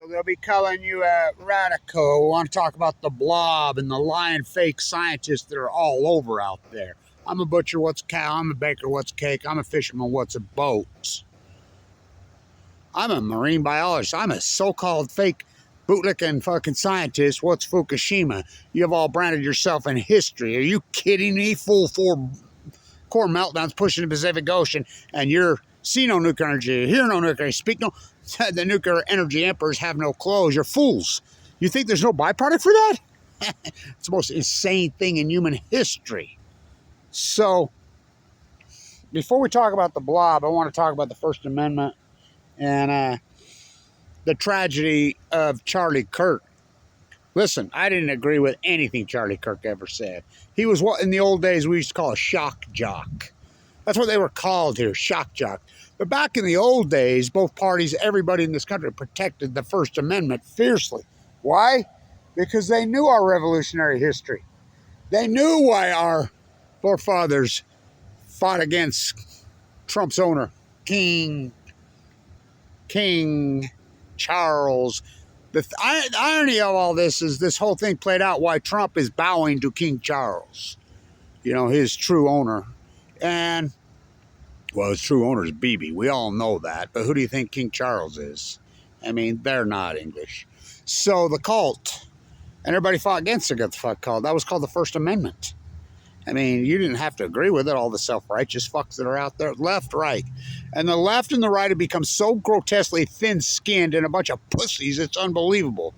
They'll be calling you a radical. We want to talk about the blob and the lying fake scientists that are all over out there. I'm a butcher, what's a cow? I'm a baker, what's a cake? I'm a fisherman, what's a boat? I'm a marine biologist. I'm a so-called fake bootlicking fucking scientist. What's Fukushima? You've all branded yourself in history. Are you kidding me? Full four core meltdowns pushing the Pacific Ocean, and you're see no nuclear energy, hear no nuclear, speak no. The nuclear energy emperors have no clothes. You're fools. You think there's no byproduct for that? It's the most insane thing in human history. So, before we talk about the blob, I want to talk about the First Amendment and the tragedy of Charlie Kirk. Listen, I didn't agree with anything Charlie Kirk ever said. He was what in the old days we used to call a shock jock. That's what they were called here, shock jock. But back in the old days, both parties, everybody in this country protected the First Amendment fiercely. Why? Because they knew our revolutionary history. They knew why our forefathers fought against Trump's owner, King Charles. The irony of all this is this whole thing played out why Trump is bowing to King Charles, you know, his true owner. And, well, his true owner is BB. We all know that. But who do you think King Charles is? I mean, they're not English. So the cult, and everybody fought against the fuck cult. That was called the First Amendment. I mean, you didn't have to agree with it, all the self-righteous fucks that are out there, left, right. And the left and the right have become so grotesquely thin-skinned and a bunch of pussies, it's unbelievable.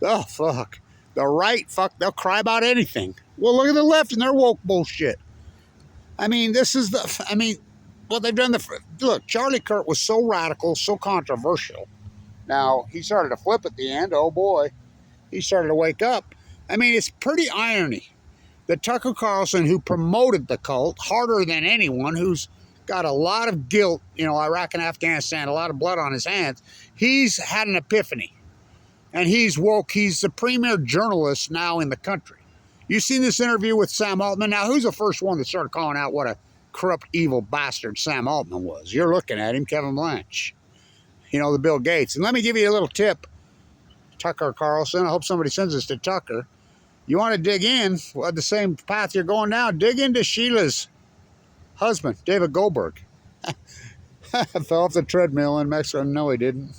Oh, fuck. The right, fuck, they'll cry about anything. Well, look at the left and their woke bullshit. I mean, this is the, I mean, what they've done, look, Charlie Kirk was so radical, so controversial. Now, he started to flip at the end, oh boy. He started to wake up. I mean, it's pretty irony that Tucker Carlson, who promoted the cult harder than anyone, who's got a lot of guilt, you know, Iraq and Afghanistan, a lot of blood on his hands, he's had an epiphany. And he's woke. He's the premier journalist now in the country. You've seen this interview with Sam Altman. Now, who's the first one that started calling out what a corrupt, evil bastard Sam Altman was? You're looking at him, Kevin Blanch. You know, the Bill Gates. And let me give you a little tip, Tucker Carlson. I hope somebody sends this to Tucker. You want to dig in the same path you're going down, dig into Sheila's husband, David Goldberg. Fell off the treadmill in Mexico. No, he didn't.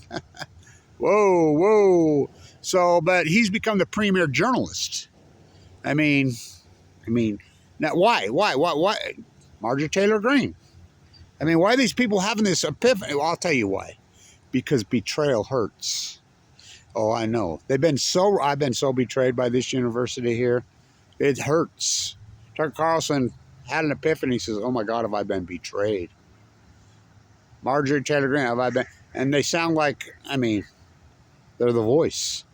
Whoa. So, but he's become the premier journalist. I mean, now why? Marjorie Taylor Greene. I mean, why are these people having this epiphany? Well, I'll tell you why. Because betrayal hurts. Oh, I know. I've been so betrayed by this university here. It hurts. Tucker Carlson had an epiphany. He says, oh my God, have I been betrayed? Marjorie Taylor Greene, have I been? And they sound like, I mean, they're the voice.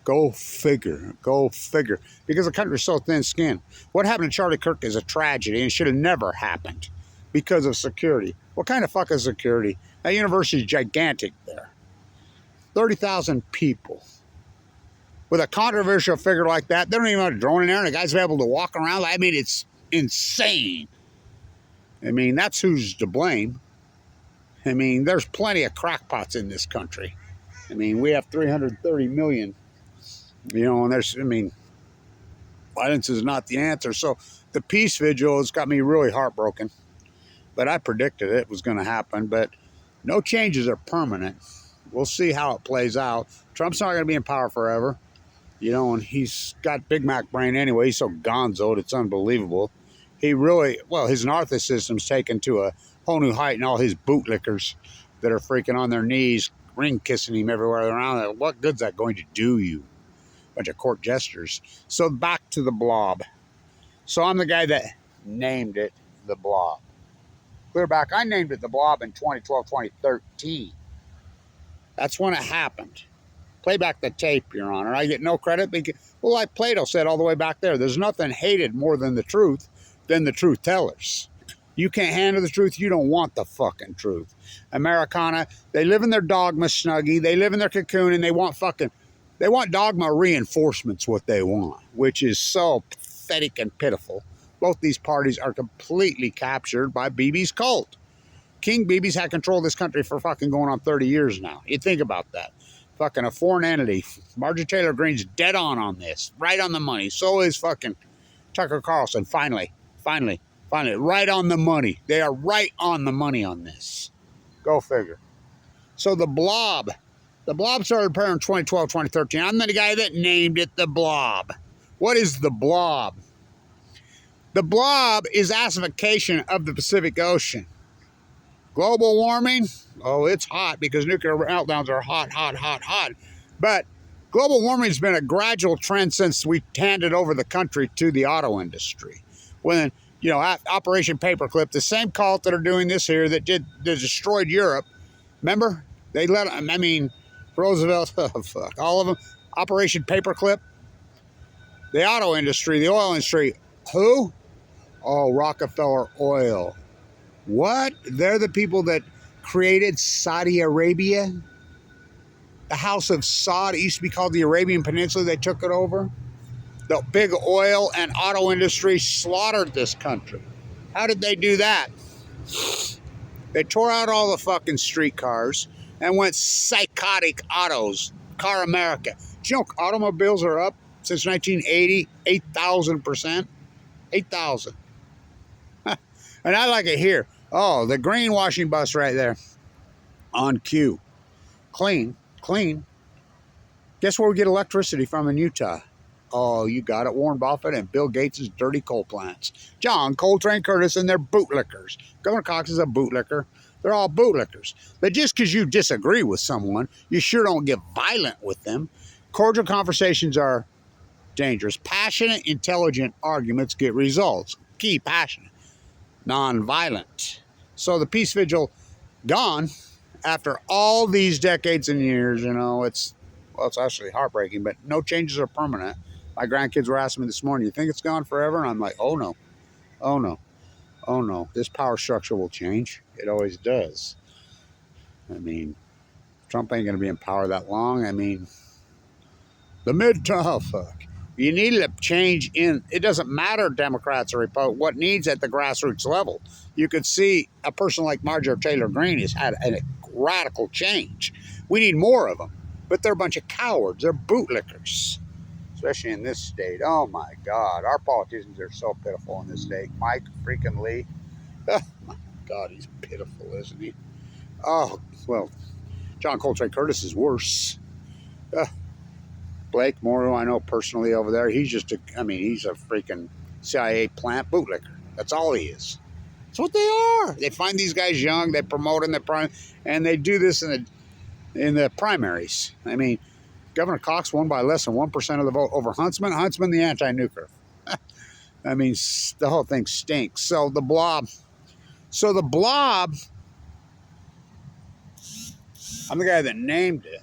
Go figure. Because the country's so thin-skinned. What happened to Charlie Kirk is a tragedy and it should have never happened because of security. What kind of fuck is security? That university is gigantic there. 30,000 people. With a controversial figure like that, they don't even have a drone in there, and the guy's able to walk around. I mean, it's insane. I mean, that's who's to blame. I mean, there's plenty of crackpots in this country. I mean, we have 330 million. You know, and there's, I mean, violence is not the answer. So the peace vigil has got me really heartbroken. But I predicted it was going to happen. But no changes are permanent. We'll see how it plays out. Trump's not going to be in power forever. You know, and he's got Big Mac brain anyway. He's so gonzoed, it's unbelievable. He really, well, his narcissism's taken to a whole new height, and all his bootlickers that are freaking on their knees, ring kissing him everywhere around. What good's that going to do you? Bunch of court gestures. So back to the blob. So I'm the guy that named it the blob. Clear back, I named it the blob in 2012, 2013. That's when it happened. Play back the tape, Your Honor. I get no credit because, well, like Plato said all the way back there, there's nothing hated more than the truth tellers. You can't handle the truth, you don't want the fucking truth. Americana, they live in their dogma snuggie, they live in their cocoon, and they want dogma reinforcements what they want, which is so pathetic and pitiful. Both these parties are completely captured by BB's cult. King BB's had control of this country for fucking going on 30 years now. You think about that. fucking a foreign entity. Marjorie Taylor Greene's dead on this. Right on the money. So is fucking Tucker Carlson. Finally. Right on the money. They are right on the money on this. Go figure. So the BLOB. The BLOB started appearing in 2012, 2013. I'm the guy that named it the BLOB. What is the BLOB? The BLOB is acidification of the Pacific Ocean. Global warming? Oh, it's hot because nuclear meltdowns are hot. But global warming has been a gradual trend since we handed over the country to the auto industry. When, you know, Operation Paperclip, the same cult that are doing this here that destroyed Europe, remember? They let, I mean, Roosevelt, oh, fuck, all of them. Operation Paperclip, the auto industry, the oil industry. Who? Oh, Rockefeller Oil. What? They're the people that created Saudi Arabia? The House of Saud, it used to be called the Arabian Peninsula. They took it over. The big oil and auto industry slaughtered this country. How did they do that? They tore out all the fucking streetcars and went psychotic autos. Car America. Do you know automobiles are up since 1980? 8,000%. 8,000. And I like it here. Oh, the greenwashing bus right there. On cue. Clean. Guess where we get electricity from in Utah? Oh, you got it. Warren Buffett and Bill Gates' dirty coal plants. John Coltrane Curtis and their bootlickers. Governor Cox is a bootlicker. They're all bootlickers. But just because you disagree with someone, you sure don't get violent with them. Cordial conversations are dangerous. Passionate, intelligent arguments get results. Key, passionate. Non-violent. So the peace vigil gone after all these decades and years, you know, it's actually heartbreaking, but no changes are permanent. My grandkids were asking me this morning, you think it's gone forever? And I'm like, oh no. This power structure will change. It always does. I mean, Trump ain't going to be in power that long. I mean, the midterm, oh, fuck. You need a change in, it doesn't matter Democrats or Republicans, what needs at the grassroots level. You could see a person like Marjorie Taylor Greene has had a radical change. We need more of them, but they're a bunch of cowards. They're bootlickers, especially in this state. Oh my God, our politicians are so pitiful in this state. Mike freaking Lee, oh my God, he's pitiful, isn't he? Oh, well, John Coltrane Curtis is worse. Blake Morrow, I know personally over there, he's just he's a freaking CIA plant bootlicker. That's all he is. That's what they are. They find these guys young, they promote them, and they do this in the primaries. I mean, Governor Cox won by less than 1% of the vote over Huntsman. Huntsman, the anti-nuker. I mean, the whole thing stinks. So the BLOB, I'm the guy that named it.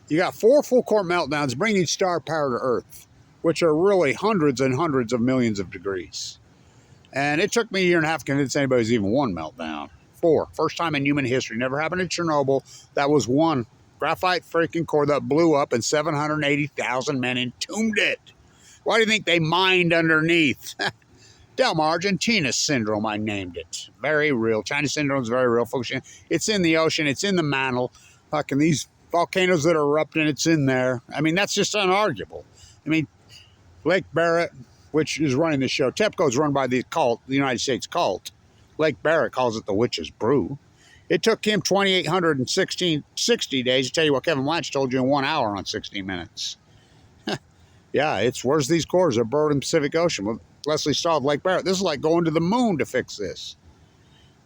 You got 4 full court meltdowns bringing star power to Earth, which are really hundreds and hundreds of millions of degrees. And it took me a year and a half to convince anybody there's even one meltdown. 4. First time in human history. Never happened in Chernobyl. That was one graphite freaking core that blew up and 780,000 men entombed it. Why do you think they mined underneath? Del Mar, Argentina syndrome, I named it. Very real. China syndrome is very real. FUKUSHIMA. It's in the ocean. It's in the mantle. Fucking these volcanoes that are erupting, it's in there. I mean, that's just unarguable. I mean, Lake Barrett, which is running the show. TEPCO is run by the cult, the United States cult. Lake Barrett calls it the witch's brew. It took him 2,860 days to tell you what Kevin Blanch told you in 1 hour on 60 Minutes. Yeah, where's these cores? They're buried in the Pacific Ocean. Well, Leslie Stahl of Lake Barrett. This is like going to the moon to fix this.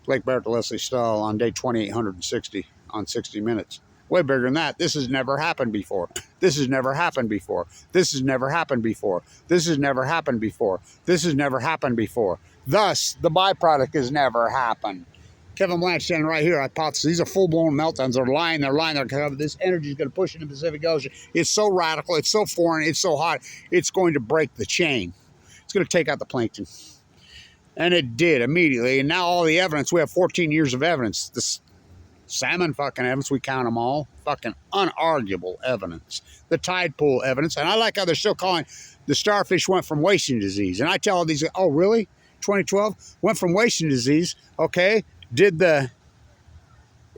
Lake Barrett to Leslie Stahl on day 2,860 on 60 Minutes. Way bigger than that. This has never happened before. This has never happened before. This has never happened before. This has never happened before. This has never happened before. Thus, the byproduct has never happened. Kevin Blanch standing right here, hypothesis. These are full-blown meltdowns. They're lying. This energy is going to push into the Pacific Ocean. It's so radical. It's so foreign. It's so hot. It's going to break the chain. It's going to take out the plankton. And it did immediately. And now all the evidence, we have 14 years of evidence. This salmon fucking evidence, we count them all. Fucking unarguable evidence. The tide pool evidence. And I like how they're still calling the starfish went from wasting disease. And I tell all these, oh, really? 2012? Went from wasting disease. Okay. Did the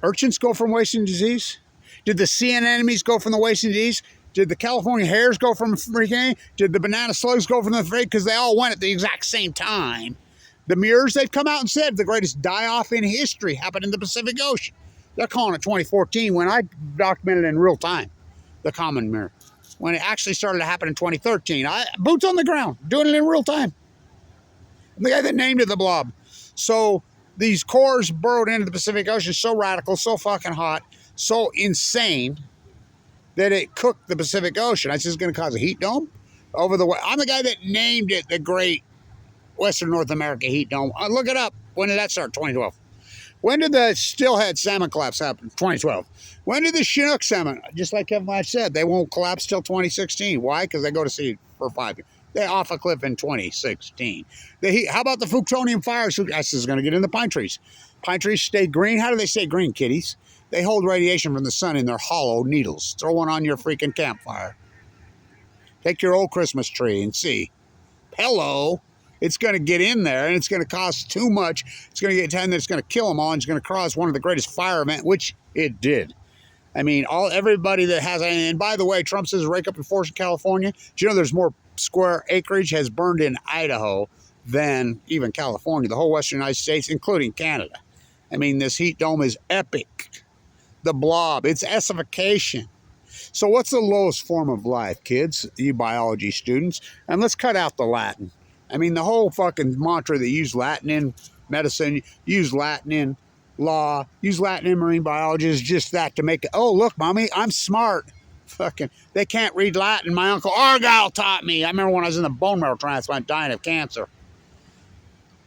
urchins go from wasting disease? Did the sea anemones go from the West Indies? Did the California hares go from freaking? Did the banana slugs go from the freak? Because they all went at the exact same time. The mirrors, they've come out and said the greatest die-off in history happened in the Pacific Ocean. They're calling it 2014 when I documented in real time, the common mirror. When it actually started to happen in 2013. Boots on the ground, doing it in real time. I'm the guy that named it the blob. So these cores burrowed into the Pacific Ocean, so radical, so fucking hot, so insane that it cooked the Pacific Ocean. I said it's going to cause a heat dome over the way. I'm the guy that named it the Great Western North America Heat Dome. Look it up. When did that start? 2012. When did the Steelhead salmon collapse happen? 2012. When did the Chinook salmon, just like Kevin Blanch said, they won't collapse till 2016. Why? Because they go to sea for 5 years. They're off a cliff in 2016. How about the Fukushima fires? This is going to get in the pine trees. Pine trees stay green. How do they stay green, kiddies? They hold radiation from the sun in their hollow needles. Throw one on your freaking campfire. Take your old Christmas tree and see. Hello. It's going to get in there, and it's going to cost too much. It's going to get time that it's going to kill them all, and it's going to cause one of the greatest fire events, which it did. I mean, everybody that has, and by the way, Trump says rake up and forest in California. Do you know there's more square acreage has burned in Idaho than even California, the whole western United States, including Canada. I mean, this heat dome is epic. The blob, it's acidification. So what's the lowest form of life, kids, you biology students? And let's cut out the Latin. I mean, the whole fucking mantra that use Latin in medicine, use Latin in law, use Latin in marine biology is just that to make it, oh, look, mommy, I'm smart. Fucking, they can't read Latin. My Uncle Argyle taught me. I remember when I was in the bone marrow transplant dying of cancer.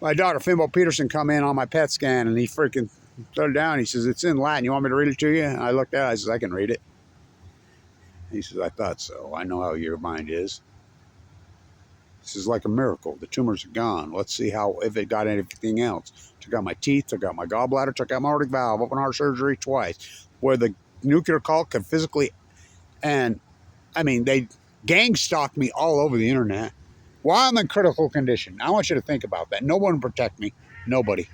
My daughter, Fimbo Peterson, come in on my PET scan, and he freaking threw it down. He says, it's in Latin. You want me to read it to you? And I looked at it. I says, I can read it. He says, I thought so. I know how your mind is. This is like a miracle. The tumors are gone. Let's see if it got anything else. Took out my teeth, took out my gallbladder, took out my aortic valve, open heart surgery twice, where the nuclear cult could physically, and I mean, they gang stalked me all over the internet while I'm in critical condition. I want you to think about that. No one will protect me. Nobody.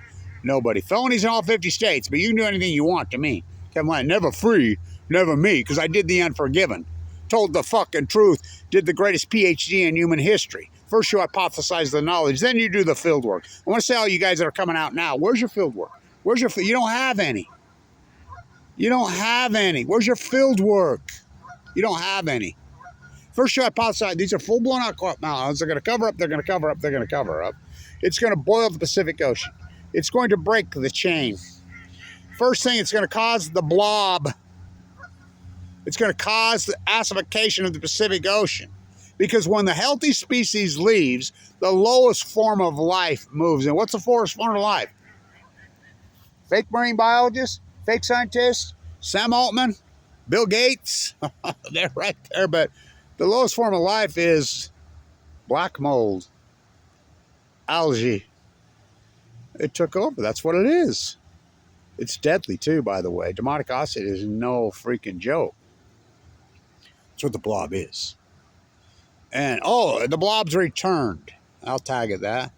Nobody. Felonies in all 50 states, but you can do anything you want to me. Kevin Blanch, never free, never me, because I did the unforgiven. Told the fucking truth, did the greatest PhD in human history. First you hypothesize the knowledge, then you do the field work. I want to say all you guys that are coming out now, where's your field work? You don't have any. You don't have any. Where's your field work? You don't have any. First you hypothesize, these are full-blown outcrop mountains. They're going to cover up, they're going to cover up, they're going to cover up. It's going to boil the Pacific Ocean. It's going to break the chain. First thing, it's going to cause the blob. It's going to cause the acidification of the Pacific Ocean. Because when the healthy species leaves, the lowest form of life moves in. What's the lowest form of life? Fake marine biologists, fake scientists, Sam Altman, Bill Gates. They're right there. But the lowest form of life is black mold, algae. It took over. That's what it is. It's deadly too, by the way. Demotic oxide is no freaking joke. That's what the blob is. And, oh, the blob's returned. I'll tag it that.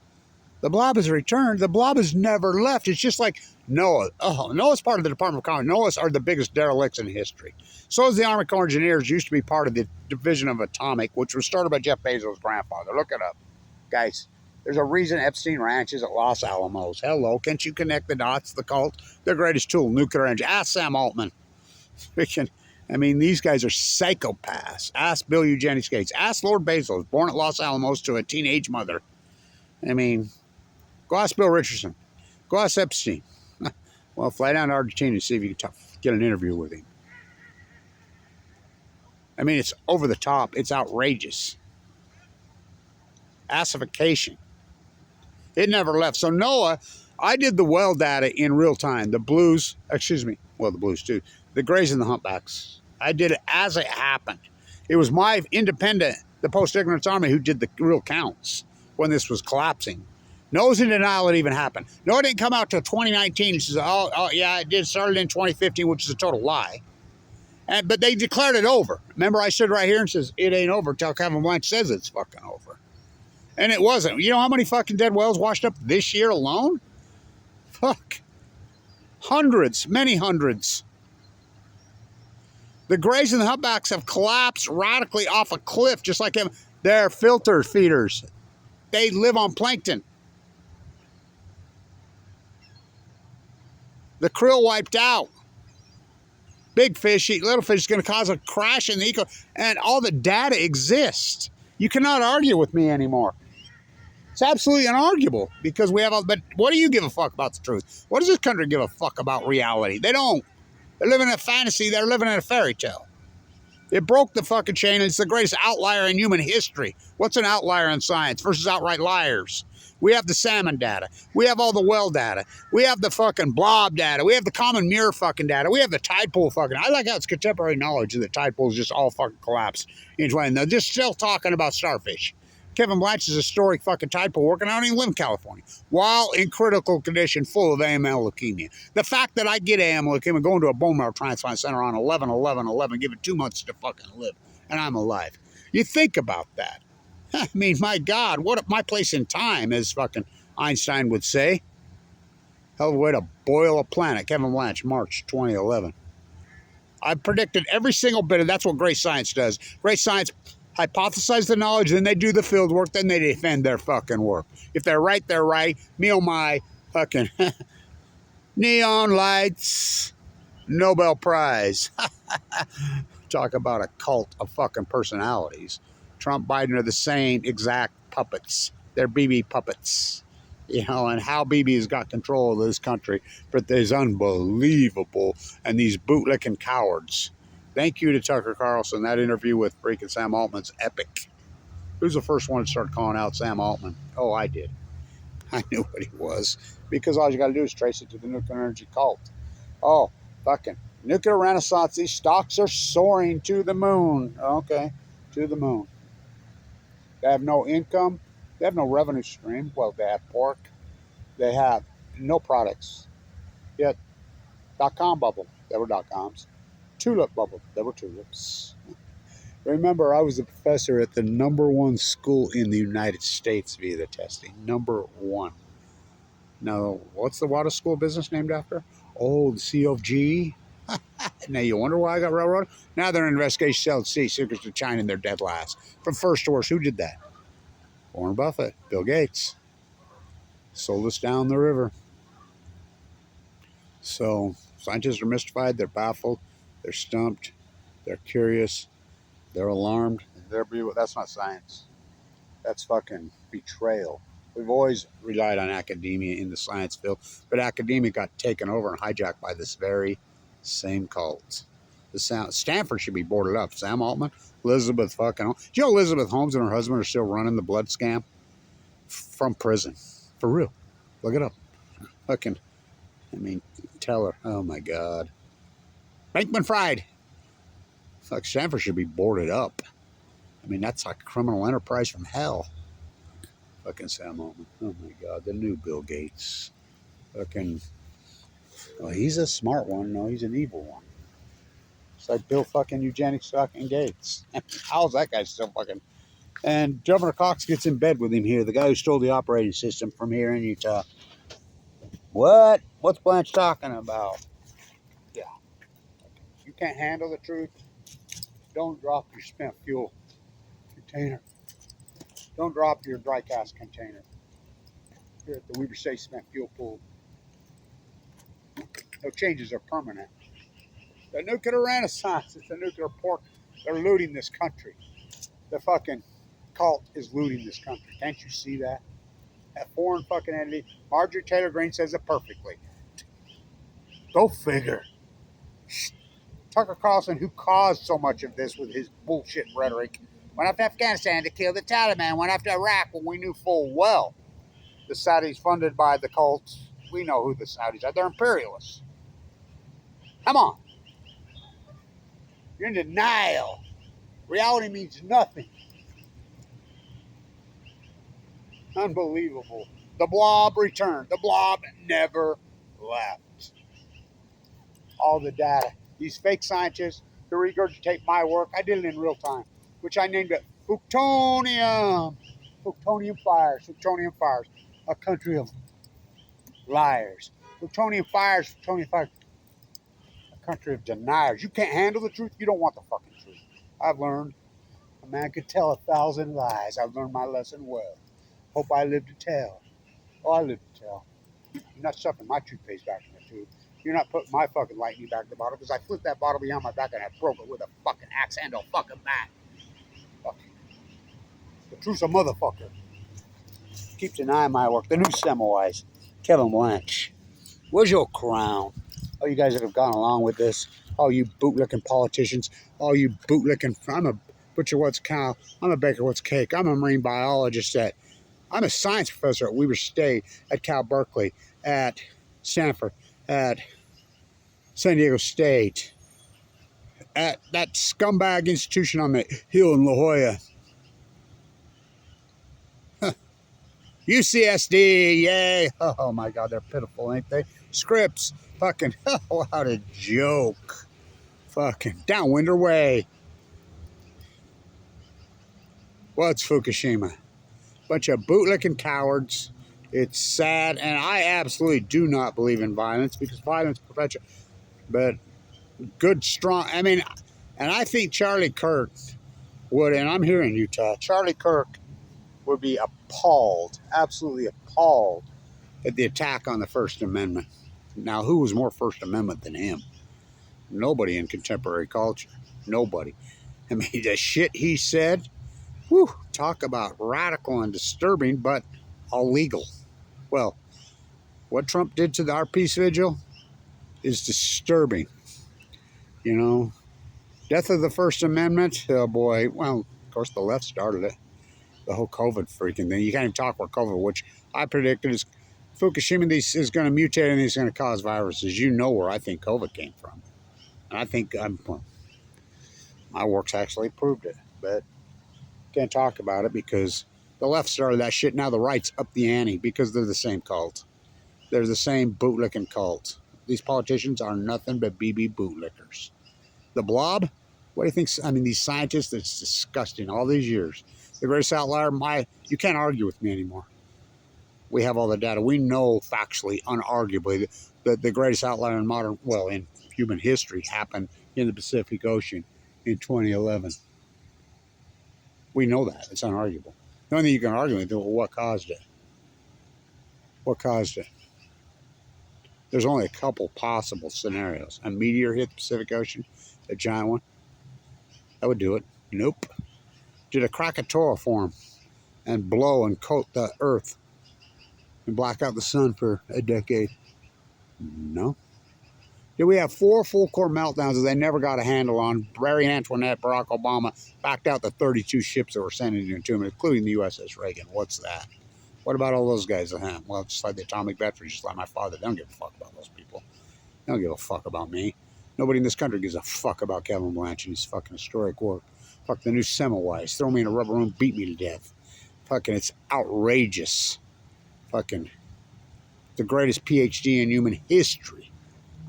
The blob is returned. The blob has never left. It's just like NOAA. Oh, NOAA's part of the Department of Commerce. NOAA's are the biggest derelicts in history. So is the Army Corps Engineers. Used to be part of the Division of Atomic, which was started by Jeff Bezos' grandfather. Look it up. Guys, there's a reason Epstein Ranch is at Los Alamos. Hello, can't you connect the dots? The cult, their greatest tool, nuclear energy. Ask Sam Altman. Freaking... I mean, these guys are psychopaths. Ask Bill Eugenics Gates. Ask Lord Bezos, born at Los Alamos to a teenage mother. I mean, go ask Bill Richardson. Go ask Epstein. Well, fly down to Argentina and see if you can get an interview with him. I mean, it's over the top. It's outrageous. Acidification. It never left. So NOAA, I did the well data in real time. The blues, the blues too. The grays and the humpbacks. I did it as it happened. It was my independent, the post-ignorance army, who did the real counts when this was collapsing. NOAA's in denial it even happened. NOAA didn't come out till 2019. He says, oh yeah, it did. Started in 2015, which is a total lie. But they declared it over. Remember, I stood right here and says, it ain't over till Kevin Blanch says it's fucking over. And it wasn't. You know how many fucking dead whales washed up this year alone? Fuck. Hundreds, many hundreds. The grays and the humpbacks have collapsed radically off a cliff, just like them. They're filter feeders. They live on plankton. The krill wiped out. Big fish eat little fish is going to cause a crash in the eco, and all the data exists. You cannot argue with me anymore. It's absolutely unarguable because we have a, but what do you give a fuck about the truth? What does this country give a fuck about reality? They don't. They're living in a fantasy. They're living in a fairy tale. It broke the fucking chain, and it's the greatest outlier in human history. What's an outlier in science versus outright liars? We have the salmon data. We have all the well data. We have the fucking blob data. We have the common mirror fucking data. We have the tide pool fucking. I like how it's contemporary knowledge that the tide pool is just all fucking collapsed. And they're just still talking about starfish. Kevin Blanch is a historic fucking tide pool working. I don't even live in California. While in critical condition, full of AML leukemia. The fact that I get AML leukemia, going to a bone marrow transplant center on 11/11/11, give it 2 months to fucking live, and I'm alive. You think about that. I mean, my God, what my place in time, as fucking Einstein would say. Hell of a way to boil a planet. Kevin Blanch, March 2011. I predicted every single bit, and that's what great science does. Great science hypothesize the knowledge, then they do the field work, then they defend their fucking work. If they're right, they're right. Me oh my fucking neon lights, Nobel Prize. Talk about a cult of fucking personalities. Trump, Biden are the same exact puppets. They're BB puppets. You know, and how BB has got control of this country, but is unbelievable. And these bootlicking cowards. Thank you to Tucker Carlson. That interview with freaking Sam Altman's epic. Who's the first one to start calling out Sam Altman? Oh, I did. I knew what he was. Because all you got to do is trace it to the nuclear energy cult. Oh, fucking nuclear renaissance. These stocks are soaring to the moon. Okay, to the moon. They have no income. They have no revenue stream. Well, they have pork. They have no products. Yet, dot-com bubble. There were dot-coms. Tulip bubble. There were tulips. Remember, I was a professor at the #1 school in the United States via the testing. #1. Now, what's the water school business named after? Oh, the C of G. Now, you wonder why I got railroaded? Now they're in investigation selling secrets to China and they're dead last. From first to worst, who did that? Warren Buffett, Bill Gates. Sold us down the river. So, scientists are mystified, they're baffled, they're stumped, they're curious, they're alarmed. That's not science. That's fucking betrayal. We've always relied on academia in the science field, but academia got taken over and hijacked by this very same cult. Stanford should be boarded up. Sam Altman, Elizabeth fucking Holmes. You know Elizabeth Holmes and her husband are still running the blood scam from prison. For real. Look it up. Fucking, I mean, tell her. Oh my God. Bankman-Fried. Fuck, Stanford should be boarded up. I mean, that's like a criminal enterprise from hell. Fucking Sam Altman. Oh my God, the new Bill Gates. Fucking, well, he's a smart one. No, he's an evil one. It's like Bill fucking Eugenics fucking Gates. How's that guy still fucking? And Governor Cox gets in bed with him here, the guy who stole the operating system from here in Utah. What? What's Blanche talking about? Yeah. You can't handle the truth. Don't drop your spent fuel container. Don't drop your dry cask container here at the Weber State Spent Fuel Pool. No changes are permanent. The nuclear renaissance. It's the nuclear pork. They're looting this country. The fucking cult is looting this country. Can't you see that? That foreign fucking entity. Marjorie Taylor Greene says it perfectly. Go figure. Tucker Carlson, who caused so much of this with his bullshit rhetoric, went after Afghanistan to kill the Taliban, went after Iraq when we knew full well the Saudis funded by the cults. We know who the Saudis are. They're imperialists. Come on. You're in denial. Reality means nothing. Unbelievable. The blob returned. The blob never left. All the data. These fake scientists who regurgitate my work, I did it in real time, which I named it Fuktonium. Fuktonium fires. Fuktonium fires. A country of liars. Plutonium fires. Plutonium fires. A country of deniers. You can't handle the truth. You don't want the fucking truth. I've learned. A man could tell 1,000 lies. I've learned my lesson well. Hope I live to tell. Oh, I live to tell. You're not stuffing my toothpaste back in the tube. You're not putting my fucking lightning back in the bottle because I flipped that bottle behind my back and I broke it with a fucking axe handle fucking bat. Fuck. The truth's a motherfucker. Keep denying my work. The new Semmelweis. Kevin Blanch. Where's your crown? Oh, you guys that have gone along with this. Oh, you bootlicking politicians. Oh, you bootlicking. I'm a butcher what's cow. I'm a baker what's cake. I'm a marine biologist I'm a science professor at Weber State, at Cal Berkeley, at Stanford, at San Diego State, at that scumbag institution on the hill in La Jolla. Huh. UCSD, yay. Oh my God, they're pitiful, ain't they? Scripps, fucking, oh, what a joke. Fucking downwinder way. What's Fukushima? Bunch of bootlicking cowards. It's sad, and I absolutely do not believe in violence because violence perpetuates. But good, strong. I mean, and I think Charlie Kirk would, and I'm here in Utah. Charlie Kirk would be appalled, absolutely appalled, at the attack on the First Amendment. Now, who was more First Amendment than him? Nobody in contemporary culture. Nobody. I mean, the shit he said. Whew, talk about radical and disturbing, but illegal. Well, what Trump did to our peace vigil is disturbing. You know, death of the First Amendment, oh boy. Well, of course, the left started it. The whole COVID freaking thing. You can't even talk about COVID, which I predicted is Fukushima is going to mutate and it's going to cause viruses. You know where I think COVID came from. And I think well, my work's actually proved it. But can't talk about it because the left started that shit. Now the right's up the ante because they're the same cult. They're the same bootlicking cult. These politicians are nothing but BB bootlickers. The BLOB? What do you think? I mean, these scientists, it's disgusting. All these years. The greatest outlier, you can't argue with me anymore. We have all the data. We know factually, unarguably, that the greatest outlier in modern, well, in human history happened in the Pacific Ocean in 2011. We know that. It's unarguable. The only thing you can argue with is, well, what caused it? What caused it? There's only a couple possible scenarios. A meteor hit the Pacific Ocean, a giant one. That would do it. Nope. Did a Krakatoa form and blow and coat the Earth and black out the sun for a decade? No. Did we have 4 full-court meltdowns that they never got a handle on? Marie Antoinette, Barack Obama backed out the 32 ships that were sending into them, including the USS Reagan. What's that? What about all those guys at home? Well, just like the atomic batteries, just like my father. They don't give a fuck about those people. They don't give a fuck about me. Nobody in this country gives a fuck about Kevin Blanch and his fucking historic work. Fuck the new Semmelweis. Throw me in a rubber room, beat me to death. Fucking, it's outrageous. Fucking the greatest PhD in human history.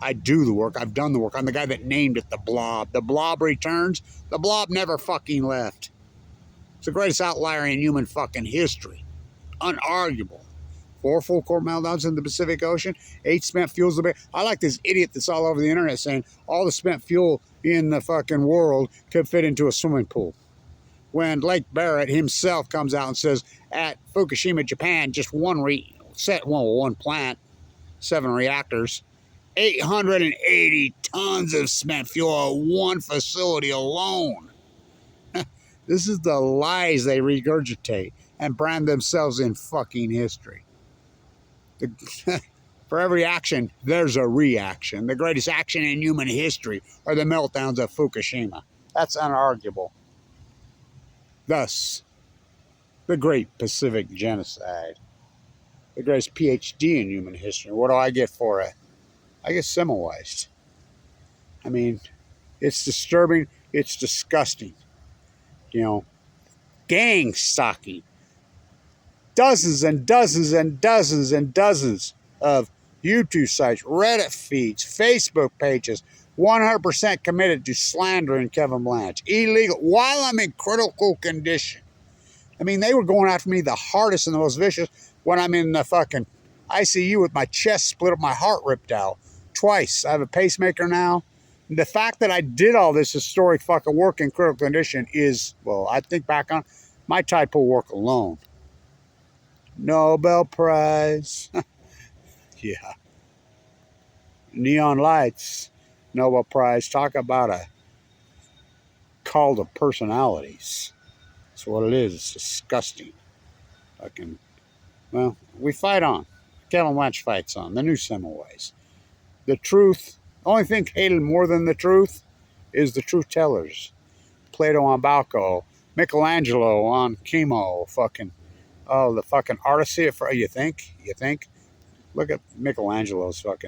I do the work. I've done the work. I'm the guy that named it the BLOB. The BLOB returns. The BLOB never fucking left. It's the greatest outlier in human fucking history. Unarguable. 4 full-court meltdowns in the Pacific Ocean. 8 spent fuels. I like this idiot that's all over the internet saying all the spent fuel in the fucking world could fit into a swimming pool. When Lake Barrett himself comes out and says at Fukushima, Japan, just one plant, 7 reactors, 880 tons of spent fuel at one facility alone. This is the lies they regurgitate and brand themselves in fucking history. For every action, there's a reaction. The greatest action in human history are the meltdowns of Fukushima. That's unarguable. Thus, the Great Pacific Genocide. The greatest PhD in human history. What do I get for it? I get Semmelweis. I mean, it's disturbing. It's disgusting. You know, gang stalking. Dozens and dozens and dozens and dozens of YouTube sites, Reddit feeds, Facebook pages, 100% committed to slandering Kevin Blanch. Illegal, while I'm in critical condition. I mean, they were going after me the hardest and the most vicious when I'm in the fucking ICU with my chest split up, my heart ripped out. Twice. I have a pacemaker now. The fact that I did all this historic fucking work in critical condition is, well, I think back on my typo work alone. Nobel Prize. Yeah. Neon lights. Nobel Prize. Talk about a cult of personalities. That's what it is. It's disgusting. Fucking, well, we fight on. Kel and Blanch fights on. The new Semmelweis. The truth. The only thing hated more than the truth is the truth tellers. Plato on Balco. Michelangelo on chemo. Fucking, oh, the fucking artist. You think? Look at Michelangelo's fucking